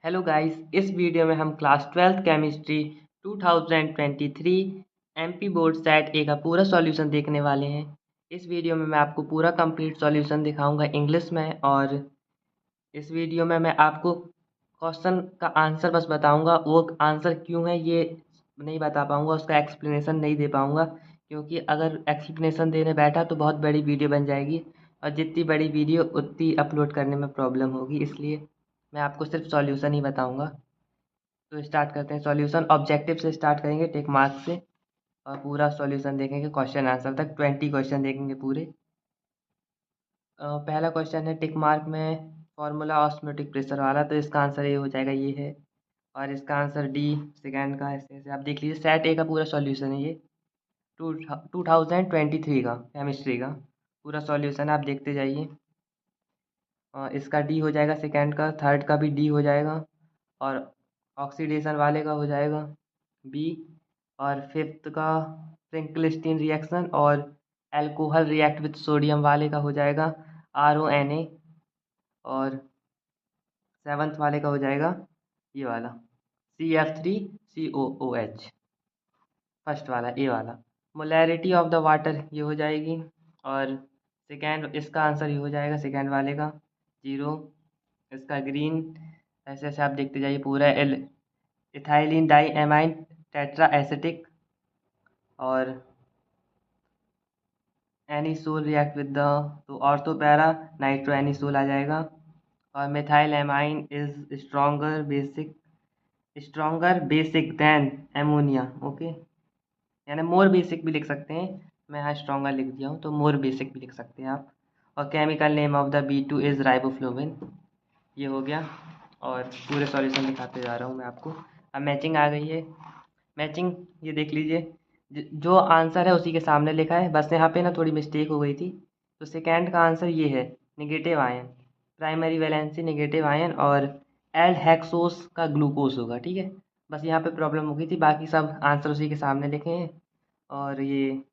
Hello guys, इस video में हम class 12th chemistry 2023 MP board set ए का पूरा सॉल्यूशन देखने वाले हैं। इस वीडियो में मैं आपको पूरा कंप्लीट सॉल्यूशन दिखाऊंगा इंग्लिश में, और इस वीडियो में मैं आपको क्वेश्चन का आंसर बस बताऊंगा। वो आंसर क्यों है ये नहीं बता पाऊंगा, उसका एक्सप्लेनेशन नहीं दे पाऊंगा, क्योंकि अगर एक्सप्लेनेशन देने बैठा तो बहुत बड़ी वीडियो बन जाएगी, और जितनी बड़ी वीडियो उतनी अपलोड करने में प्रॉब्लम होगी। इसलिए मैं आपको सिर्फ सॉल्यूशन ही बताऊंगा। तो स्टार्ट करते हैं। सॉल्यूशन ऑब्जेक्टिव से स्टार्ट करेंगे, टिक मार्क से, और पूरा सॉल्यूशन देखेंगे क्वेश्चन आंसर तक। 20 क्वेश्चन देखेंगे पूरे। पहला क्वेश्चन है टिक मार्क में फॉर्मूला ऑस्मोटिक प्रेशर वाला, तो इसका आंसर ये हो जाएगा, ये है। और इसका आंसर डी सेकेंड का। ऐसे ऐसे आप देख लीजिए, सेट ए का पूरा सॉल्यूशन है ये। 2023 का केमिस्ट्री का पूरा सॉल्यूशन आप देखते जाइए। इसका डी हो जाएगा सेकेंड का, थर्ड का भी डी हो जाएगा, और ऑक्सीडेशन वाले का हो जाएगा बी, और फिफ्थ का फ्रिंकलिस्टीन रिएक्शन और अल्कोहल रिएक्ट विथ सोडियम वाले का हो जाएगा RONA, और सेवन्थ वाले का हो जाएगा ये वाला CF3COOH, फर्स्ट वाला ए वाला। मोलैरिटी ऑफ द वाटर ये हो जाएगी, और सेकेंड इसका आंसर ये हो जाएगा सेकेंड वाले का 0। इसका ग्रीन, ऐसे ऐसे आप देखते जाइए पूरा। Ethylene diamine tetraacetic, और एनिसोल रिएक्ट विद द, तो ऑर्थो पैरा नाइट्रो एनिसोल आ जाएगा। और methylamine is stronger basic than ammonia. Okay, यानी मोर बेसिक भी लिख सकते हैं। मैं यहाँ स्ट्रॉन्गर लिख दिया हूँ, तो मोर बेसिक भी लिख सकते हैं आप। और chemical name of the B2 is riboflavin. ये हो गया, और पूरे सॉल्यूशन दिखाते जा रहा हूँ मैं आपको। अब मैचिंग आ गई है। मैचिंग ये देख लीजिए, जो आंसर है उसी के सामने लिखा है, बस यहाँ पे ना थोड़ी मिस्टेक हो गई थी। तो सेकेंड का आंसर ये है, negative ion, primary valency negative ion, और एल हेक्सोस का ग्लूकोज होगा। ठीक है, बस यहाँ पे प्रॉब्लम हो गई थी, बाकी सब आंसर उसी के सामने लिखे हैं। और ये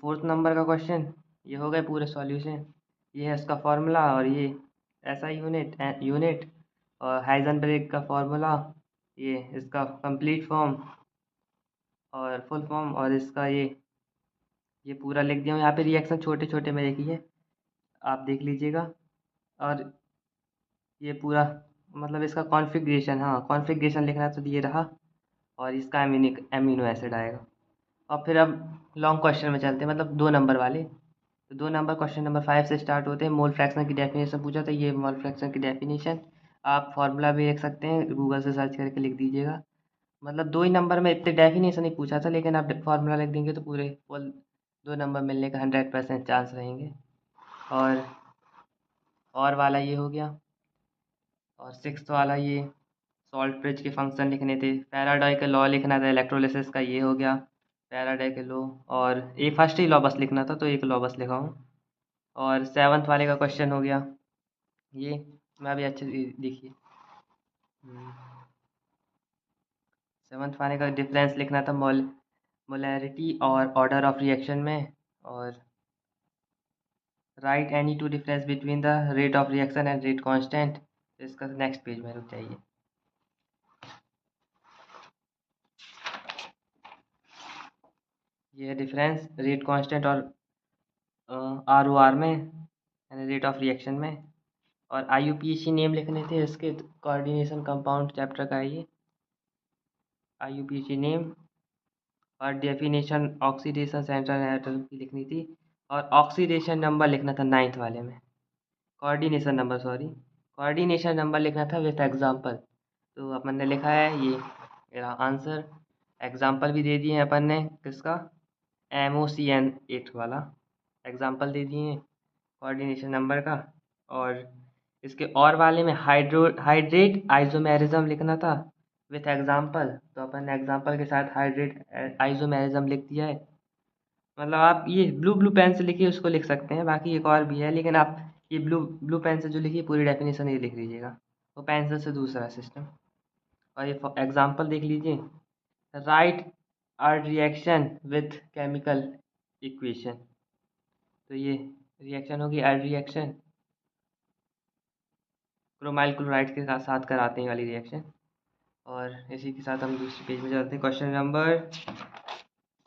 फोर्थ नंबर का क्वेश्चन, ये हो गए पूरे सॉल्यूशन। ये है इसका फॉर्मूला, और ये ऐसा यूनिट और हाइजेनबर्ग का फॉर्मूला, ये इसका कंप्लीट फॉर्म और फुल फॉर्म, और इसका ये पूरा लिख दिया हूँ। यहाँ पे रिएक्शन छोटे छोटे में लिखिए, आप देख लीजिएगा। और ये पूरा मतलब इसका कॉन्फ़िगरेशन, हाँ कॉन्फ़िगरेशन लिखना है तो ये रहा, और इसका एमिनो एसिड आएगा। और फिर अब लॉन्ग क्वेश्चन में चलते हैं, मतलब 2 नंबर वाले। तो 2 नंबर क्वेश्चन नंबर 5 से स्टार्ट होते हैं। मोल फ्रैक्शन की डेफिनेशन पूछा था, ये मोल फ्रैक्शन की डेफिनेशन। आप फार्मूला भी लिख सकते हैं, गूगल से सर्च करके लिख दीजिएगा। मतलब 2 ही नंबर में इतने डेफिनेशन ही पूछा था, लेकिन आप फार्मूला लिख देंगे तो पूरे फुल 2 नंबर मिलने का 100% चांस रहेंगे। और वाला ये हो गया। और सिक्स्थ वाला ये सॉल्ट ब्रिज के फंक्शन लिखने थे। फैराडे का लॉ लिखना था इलेक्ट्रोलिसिस का, ये हो गया फैराडे के लॉ। और ये फर्स्ट ही लॉ बस लिखना था, तो एक लॉ बस लिखा हूँ। और सेवन्थ वाले का क्वेश्चन हो गया ये, मैं अभी अच्छे से देखिए। सेवन्थ वाले का डिफरेंस लिखना था मोलैरिटी और ऑर्डर ऑफ रिएक्शन में। और right any two difference between the rate of reaction and rate constant. इसका नेक्स्ट पेज में रुक जाइए। ये है डिफरेंस रेट कांस्टेंट और ROR में, यानी रेट ऑफ रिएक्शन में। और IUPAC नेम लिखने थे इसके, कोऑर्डिनेशन कंपाउंड चैप्टर का है ये। IUPAC नेम और डेफिनेशन ऑक्सीडेशन सेंट्रल एटम की लिखनी थी। और ऑक्सीडेशन नंबर लिखना था 9th वाले में। Coordination number, sorry, coordination number लिखना था विथ एग्जांपल। तो अपन ने लिखा है ये मेरा आंसर। एग्जांपल भी दे दिए हैं अपन ने, किसका, MOCN8 वाला एग्जांपल दे दिए हैं कोऑर्डिनेशन नंबर का। और इसके और वाले में हाइड्रेट आइसोमेरिज्म लिखना था विथ एग्जांपल, तो अपन ने एग्जांपल के साथ हाइड्रेट आइसोमेरिज्म लिख दिया है। मतलब आप ये ब्लू ब्लू पेन से लिखिए, उसको लिख सकते हैं, बाकी एक और भी है, लेकिन आप ये ब्लू ब्लू पेन से जो लिखिए पूरी डेफिनेशन ये लिख लीजिएगा, वो पेंसिल से दूसरा सिस्टम। और ये एग्जांपल देख लीजिए, write are reaction with chemical equation. तो ये रिएक्शन होगी आर रिएक्शन, क्रोमाइल क्लोराइड के साथ कराते हैं ये वाली रिएक्शन। और इसी के साथ हम दूसरे पेज में चलते हैं। क्वेश्चन नंबर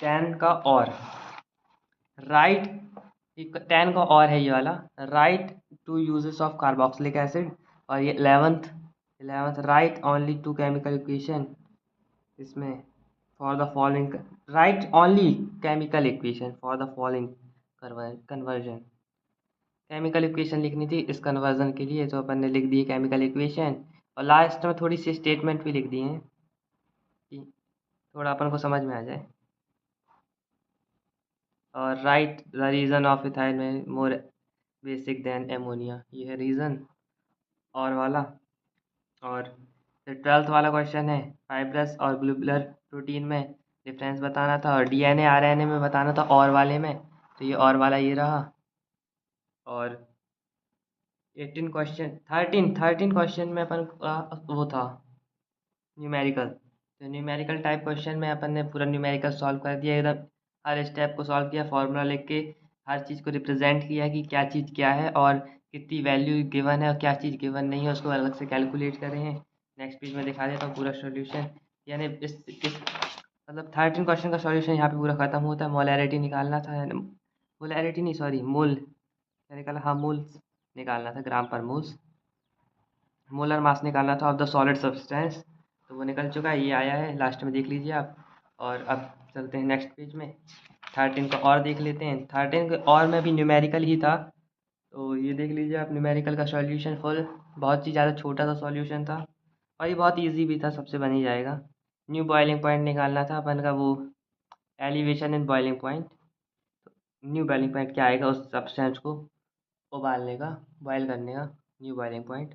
10 का और राइट 10 का और है ये वाला, write two uses of carboxylic acid. और ये 11th write only two chemical equation इसमें for the following, write only chemical equation for the following conversion. Chemical equation लिखनी थी इस कन्वर्जन के लिए, तो अपन ने लिख दी केमिकल इक्वेशन। और लास्ट में थोड़ी सी स्टेटमेंट भी लिख दी है कि थोड़ा अपन को समझ में आ जाए। और right the reason of ethyl में मोर बेसिक देन एमोनिया, ये है रीज़न और वाला। और फिर 12th वाला क्वेश्चन है फाइब्रस और ग्लोबुलर प्रोटीन में डिफरेंस बताना था, और डीएनए आरएनए में बताना था और वाले में। तो ये और वाला ये रहा। और 13 क्वेश्चन में अपन वो था न्यूमेरिकल। तो न्यूमेरिकल टाइप क्वेश्चन में अपन ने पूरा न्यूमेरिकल सॉल्व कर दिया एकदम, हर स्टेप को सॉल्व किया, फॉर्मूला लिख के हर चीज़ को रिप्रेजेंट किया कि क्या चीज़ क्या है और कितनी वैल्यू गिवन है और क्या चीज़ गिवन नहीं है, उसको अलग से कैलकुलेट करे हैं। नेक्स्ट पेज में दिखा देता हूँ पूरा सोल्यूशन। यानी इस मतलब 13 क्वेश्चन का सॉल्यूशन यहाँ पे पूरा खत्म होता है। मोलैरिटी निकालना था, मोलैरिटी नहीं सॉरी मोल, क्या निकाला, हाँ मोल्स निकालना था, ग्राम पर मोल्स। मोलर मास निकालना था ऑफ द सॉलिड सब्सटेंस, तो वो निकल चुका है, ये आया है लास्ट में देख लीजिए आप। और अब चलते हैं नेक्स्ट पेज में, 13 का और देख लेते हैं। 13 के और में भी न्यूमेरिकल ही था, तो ये देख लीजिए आप न्यूमेरिकल का सॉल्यूशन फुल, बहुत ही ज़्यादा छोटा सा सॉल्यूशन था और ये बहुत इजी भी था, सबसे बन ही जाएगा। न्यू बॉइलिंग पॉइंट निकालना था अपन का, वो elevation in boiling point. New boiling point क्या आएगा, उस सब्सटेंस को उबालने का, बॉयल करने का, न्यू बॉइलिंग पॉइंट।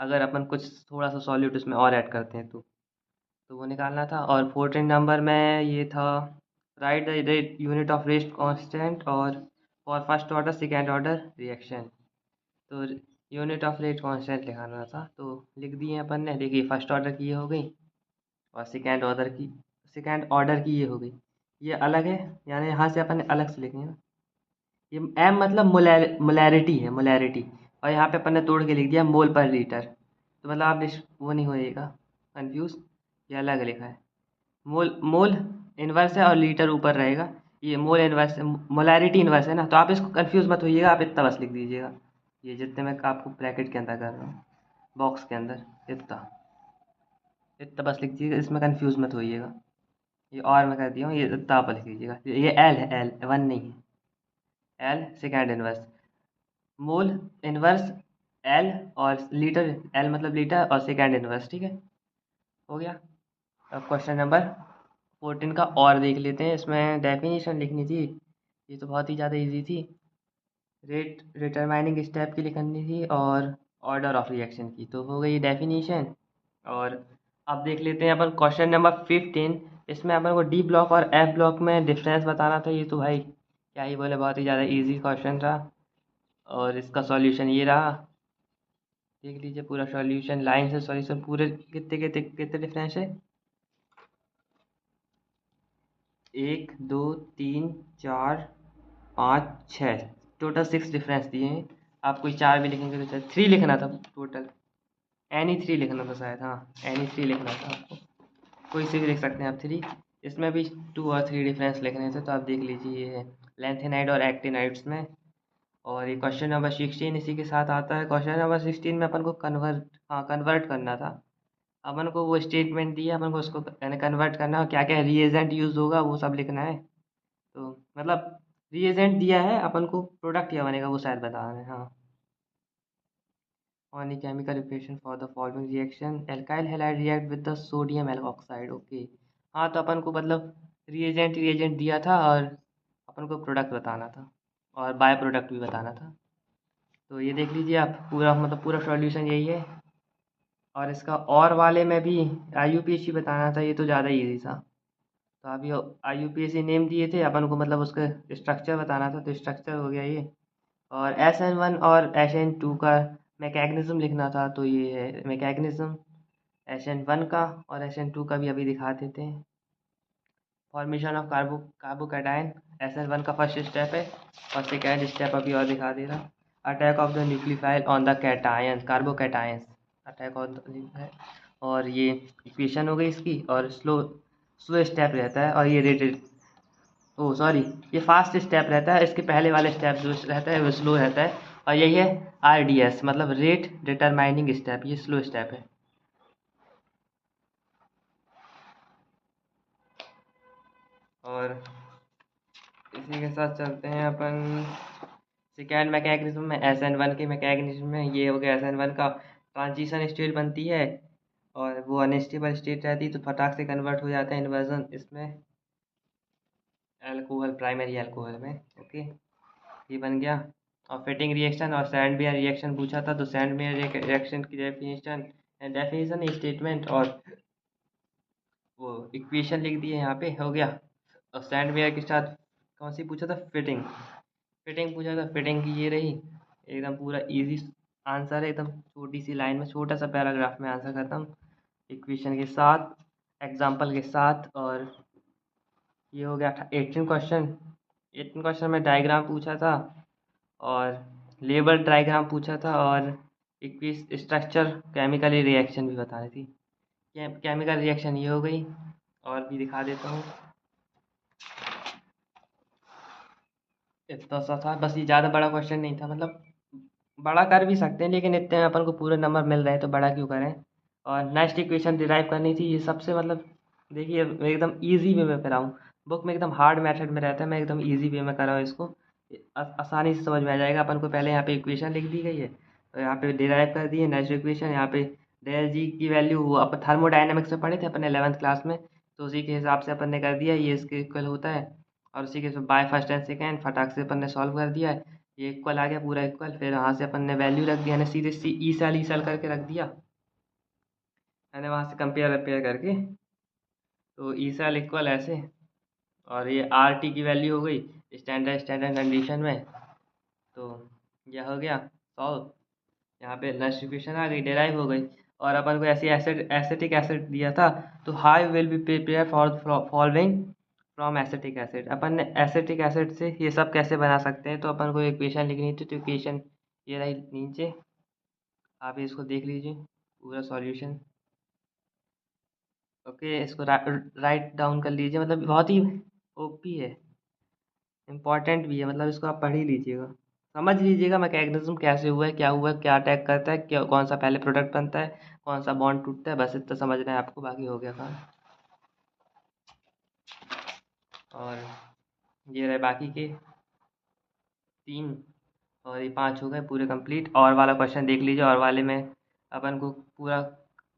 अगर अपन कुछ थोड़ा सा सॉल्यूट उसमें और ऐड करते हैं तो वो निकालना था। और 14 नंबर में ये था write the rate unit of rest constant और for first order second order reaction. तो यूनिट ऑफ रेट कांस्टेंट लिखाना था, तो लिख दिए अपन ने। देखिए फर्स्ट ऑर्डर की ये हो गई और सेकेंड ऑर्डर की ये हो गई, ये अलग है, यानी यहाँ से अपन ने अलग से लिखनी है। ये एम मतलब मोलैरिटी है, मोलैरिटी। और यहाँ पे अपन ने तोड़ के लिख दिया मोल पर लीटर, तो मतलब आप वो नहीं होइएगा कंफ्यूज, ये अलग लिखा है। मोल मोल इन्वर्स है और लीटर ऊपर रहेगा, ये मोल इन्वर्स मोलैरिटी इन्वर्स है ना, तो आप इसको कंफ्यूज मत होइएगा, आप इतना बस लिख दीजिएगा। ये जितने मैं आपको ब्रैकेट के अंदर कर रहा हूँ, बॉक्स के अंदर, इतना इतना बस लिख दीजिएगा, इसमें कंफ्यूज मत होइएगा। ये और मैं कर दिया हूँ, ये इतना आप लिख दीजिएगा, ये एल है, एल वन नहीं है, एल सेकेंड इन्वर्स, मोल इन्वर्स एल, और लीटर एल मतलब लीटर और सेकेंड इन्वर्स, ठीक है, हो गया। अब क्वेश्चन नंबर 14 का और देख लेते हैं। इसमें डेफिनेशन लिखनी थी, ये तो बहुत ही ज़्यादा इजी थी। रेट डिटरमाइनिंग स्टेप की लिखनी थी और ऑर्डर ऑफ रिएक्शन की, तो हो गई डेफिनेशन। और अब देख लेते हैं अपन क्वेश्चन नंबर 15। इसमें अपन को डी ब्लॉक और एफ ब्लॉक में डिफरेंस बताना था। ये तो भाई क्या ही बोले, बहुत ही ज़्यादा इजी क्वेश्चन था और इसका सॉल्यूशन ये रहा। देख लीजिए पूरा सॉल्यूशन, लाइन से सॉल्यूशन पूरे, कितने कितने कितने डिफरेंस है, 1 2 3 4 5 6, टोटल 6 डिफरेंस दिए हैं। आप कोई 4 भी लिखेंगे तो 3 लिखना था टोटल, एनी 3 लिखना था शायद, हाँ एनी 3 लिखना था आपको, कोई से भी लिख सकते हैं आप 3। इसमें भी 2 और 3 डिफरेंस लिखने थे, तो आप देख लीजिए ये है लेंथेनाइड और एक्टिनाइड्स में। और ये क्वेश्चन नंबर 16 इसी के साथ आता है। क्वेश्चन नंबर 16 में अपन को कन्वर्ट करना था। अपन को वो स्टेटमेंट दिया, अपन को उसको यानी कन्वर्ट करना है, क्या क्या रिएजेंट यूज़ होगा वो सब लिखना है। तो मतलब रिएजेंट दिया है, अपन को प्रोडक्ट क्या बनेगा वो शायद बताना है, हाँ। On the chemical equation for the following reaction, alkyl halide react with the sodium oxide, okay. हाँ तो अपन को मतलब रिएजेंट दिया था और अपन को प्रोडक्ट बताना था और बाय प्रोडक्ट भी बताना था। तो ये देख लीजिए आप पूरा, मतलब पूरा सॉल्यूशन यही है। और इसका और वाले में भी IUPAC बताना था, ये तो ज़्यादा इजी था। तो अभी IUPAC नेम दिए थे अपन को, मतलब उसका स्ट्रक्चर बताना था, तो स्ट्रक्चर हो गया ये। और SN1 और SN2 का मैकेनिज्म लिखना था, तो ये है मैकेनिज्म SN1 का, और SN2 का भी अभी दिखा देते हैं। फॉर्मेशन ऑफ कार्बोकैटायन SN1 का फर्स्ट स्टेप है, और सेकेंड स्टेप अभी और दिखा दे रहा, attack of the nucleophile on the cation carbocations. Attack on है। और ये इक्वेशन हो गई इसकी, और स्लो स्लो स्टेप रहता है, और ये रेटेड, ओ सॉरी, ये फास्ट स्टेप रहता है, इसके पहले वाले स्टेप जो रहता है वो स्लो रहता है। और यही है RDS, मतलब रेट डिटरमाइनिंग स्टेप, ये स्लो स्टेप है। और इसी के साथ चलते हैं अपन सेकेंड मैकेनिज्म में, SN1 के मैकेनिज्म में। ये हो गया SN1 का ट्रांजिशन स्टेट बनती है, और वो अनस्टेबल स्टेट रहती है तो फटाक से कन्वर्ट हो जाता है इन्वर्जन इसमें, अल्कोहल, प्राइमरी अल्कोहल में। ओके, ये बन गया। और फिटिंग रिएक्शन और सैंडवेयर रिएक्शन पूछा था, तो सैंडवेयर रिएक्शन की डेफिनेशन स्टेटमेंट और वो इक्वेशन लिख दिए यहाँ पे, हो गया। और सैंडवेयर के साथ कौन सी पूछा था, फिटिंग। फिटिंग पूछा था, फिटिंग की ये रही, एकदम पूरा इजी आंसर है, एकदम छोटी सी लाइन में, छोटा सा पैराग्राफ में आंसर खत्म, इक्वेशन के साथ, एग्जाम्पल के साथ। और ये हो गया था 18 क्वेश्चन में डायग्राम पूछा था, और लेबल डायग्राम पूछा था, और इक्विस स्ट्रक्चर केमिकल रिएक्शन भी बतानी थी। केमिकल रिएक्शन ये हो गई, और भी दिखा देता हूँ। इतना सा था बस, ये ज़्यादा बड़ा क्वेश्चन नहीं था, मतलब बड़ा कर भी सकते हैं, लेकिन इतने में अपन को पूरे नंबर मिल रहे हैं तो बड़ा क्यों करें। और नेक्स्ट इक्वेशन डिराइव करनी थी, ये सबसे मतलब देखिए मैं एकदम इजी वे में कराऊँ, बुक में एकदम हार्ड मेथड में रहता है, मैं एकदम इजी वे में कराऊँ इसको, आसानी से समझ में आ जाएगा। अपन को पहले यहाँ पे इक्वेशन लिख दी गई है, तो यहाँ पे डिराइव कर दी है नेक्स्ट इक्वेशन। यहाँ पे डेल जी की वैल्यू वो अपन थर्मोडाइनमिक्स में पढ़े थे अपने 11th क्लास में, तो उसी के हिसाब से अपन ने कर दिया, ये इसके इक्वल होता है। और उसी के बाय फर्स्ट एंड सेकेंड फटाक से अपन ने सॉल्व कर दिया है, ये इक्वल आ गया पूरा इक्वल। फिर वहाँ से अपन ने वैल्यू रख दिया, ने सीधे ई सेल करके रख दिया, मैंने वहाँ से कंपेयर अपेयर करके, तो ई सेल इक्वल ऐसे। और ये RT की वैल्यू हो गई स्टैंडर्ड कंडीशन में, तो यह हो गया सॉल्व। यहाँ पे नेक्स्ट इक्वेशन आ गई, डेराइव हो गई। और अपन को ऐसी एसिटिक एसिड दिया था, तो how will be prepare for following from acetic acid. अपन ने एसिटिक एसिड से ये सब कैसे बना सकते हैं, तो अपन को इक्वेशन लिखनी थी, तो इक्वेशन ये रही नीचे, आप इसको देख लीजिए पूरा सॉल्यूशन। ओके, इसको राइट डाउन कर लीजिए, मतलब बहुत ही ओपी है, इम्पॉर्टेंट भी है, मतलब इसको आप पढ़ ही लीजिएगा, समझ लीजिएगा मैकेनिज्म कैसे हुआ है, क्या अटैक करता है, क्या कौन सा पहले प्रोडक्ट बनता है, कौन सा बॉन्ड टूटता है, बस इतना समझना है आपको, बाकी हो गया काम। और ये रहे बाकी के 3, और ये 5 हो गए पूरे कंप्लीट। और वाला क्वेश्चन देख लीजिए, और वाले में अपन को पूरा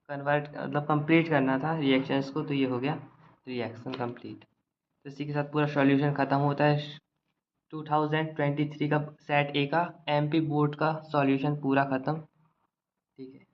कन्वर्ट मतलब कंप्लीट करना था रिएक्शंस को, तो ये हो गया रिएक्शन कंप्लीट। तो इसी के साथ पूरा सॉल्यूशन ख़त्म होता है 2023 का सेट ए का MP बोर्ड का सॉल्यूशन पूरा ख़त्म। ठीक है।